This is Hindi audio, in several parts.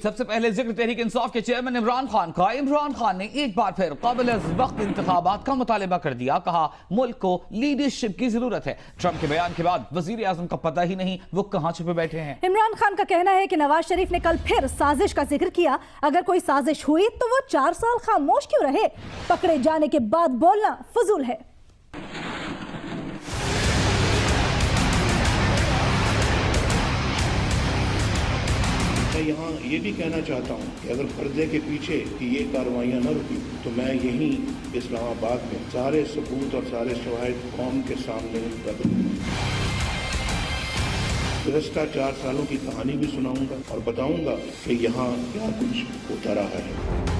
सबसे पहले जिक्र तहरीक इंसाफ के चेयरमैन इमरान खान का। इमरान खान ने एक बार फिर काबिल वक्त इंतखाबात का मुतालबा कर दिया। कहा मुल्क को लीडरशिप की जरूरत है। ट्रंप के बयान के बाद वजीर आजम का पता ही नहीं वो कहां छुपे बैठे हैं। इमरान खान का कहना है कि नवाज शरीफ ने कल फिर साजिश का जिक्र किया। अगर कोई साजिश हुई तो वो 4 साल खामोश क्यों रहे? पकड़े जाने के बाद बोलना फजूल है। मैं यहाँ ये भी कहना चाहता हूँ कि अगर पर्दे के पीछे की ये कार्रवाइयाँ न रुकी तो मैं यहीं इस्लामाबाद में सारे सबूत और सारे शवाहिद कौम के सामने रख दूँगा। गुज़श्ता 4 सालों की कहानी भी सुनाऊंगा और बताऊंगा कि यहाँ क्या कुछ होता रहा है।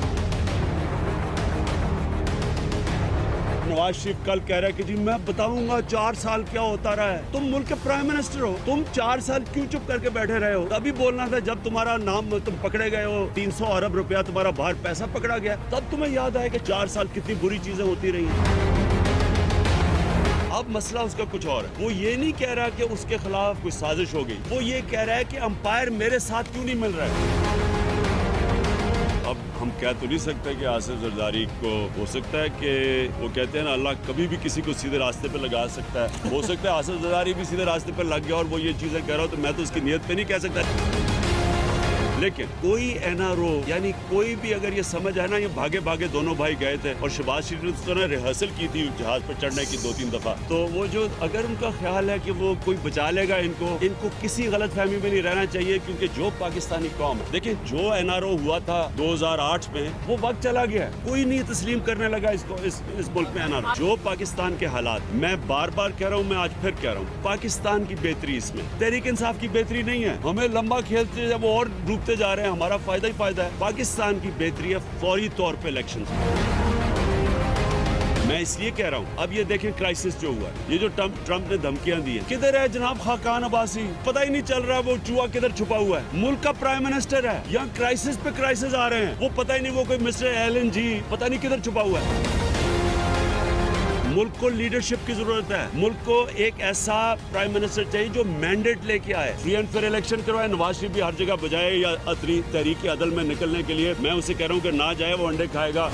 नवाज शरीफ कल कह रहा है कि जी मैं बताऊंगा 4 साल क्या होता रहा है। तुम मुल्क के प्राइम मिनिस्टर हो, तुम 4 साल क्यों चुप करके बैठे रहे हो? तभी बोलना था जब तुम्हारा नाम तुम पकड़े गए हो, 300 अरब रुपया तुम्हारा बाहर पैसा पकड़ा गया, तब तुम्हें याद आया कि 4 साल कितनी बुरी चीजें होती रही हैं। अब मसला उसका कुछ और है। वो ये नहीं कह रहा कि उसके खिलाफ कोई साजिश हो गई, वो ये कह रहा है कि अंपायर मेरे साथ क्यों नहीं मिल रहा है। अब हम कह तो नहीं सकते कि आसिफ जरदारी को, हो सकता है कि वो कहते हैं ना अल्लाह कभी भी किसी को सीधे रास्ते पे लगा सकता है। हो सकता है आसिफ जरदारी भी सीधे रास्ते पे लग गया और वो ये चीजें कह रहा हो, तो मैं तो उसकी नियत पे नहीं कह सकता। लेकिन कोई एनआरओ यानी कोई भी अगर ये समझ है ना, ये भागे भागे दोनों भाई गए थे और शहबाज शरीफ ने रिहर्सल की थी जहाज पर चढ़ने की 2-3 दफा, तो वो जो अगर उनका ख्याल है कि वो कोई बचा लेगा इनको किसी गलत फहमी में नहीं रहना चाहिए, क्योंकि जो पाकिस्तानी कौम है, देखिए जो एनआरओ हुआ था 2008 में वो वक्त चला गया है, कोई नहीं तस्लीम करने लगा इसको इस मुल्क में एनआरओ। जो पाकिस्तान के हालात, मैं बार बार कह रहा हूँ, मैं आज फिर कह रहा हूँ, पाकिस्तान की बेहतरी इसमें तहरीक इंसाफ की बेहतरी नहीं है। हमें लंबा खेलते जब और डूबते जा रहे हैं, हमारा फायदा ही फायदा है। पाकिस्तान की बेहतरी है फौरी तौर पे इलेक्शन। मैं इसलिए कह रहा हूं, अब ये देखें क्राइसिस जो हुआ है, ये जो ट्रंप ने धमकियां दी हैं, किधर है जनाब खाकान अब्बासी? पता ही नहीं चल रहा वो चूहा किधर छुपा हुआ है। मुल्क का प्राइम मिनिस्टर है, यहाँ क्राइसिस पे क्राइसिस आ रहे हैं, वो पता ही नहीं वो कोई मिस्टर एलन जी पता नहीं किधर छुपा हुआ है। मुल्क को लीडरशिप की जरूरत है। मुल्क को एक ऐसा प्राइम मिनिस्टर चाहिए जो मैंडेट लेके आए, फ्री एंड फेयर इलेक्शन करवाए। नवाज शरीफ भी हर जगह बजाए या अपनी तहरीक अदल में निकलने के लिए, मैं उसे कह रहा हूँ कि ना जाए, वो अंडे खाएगा।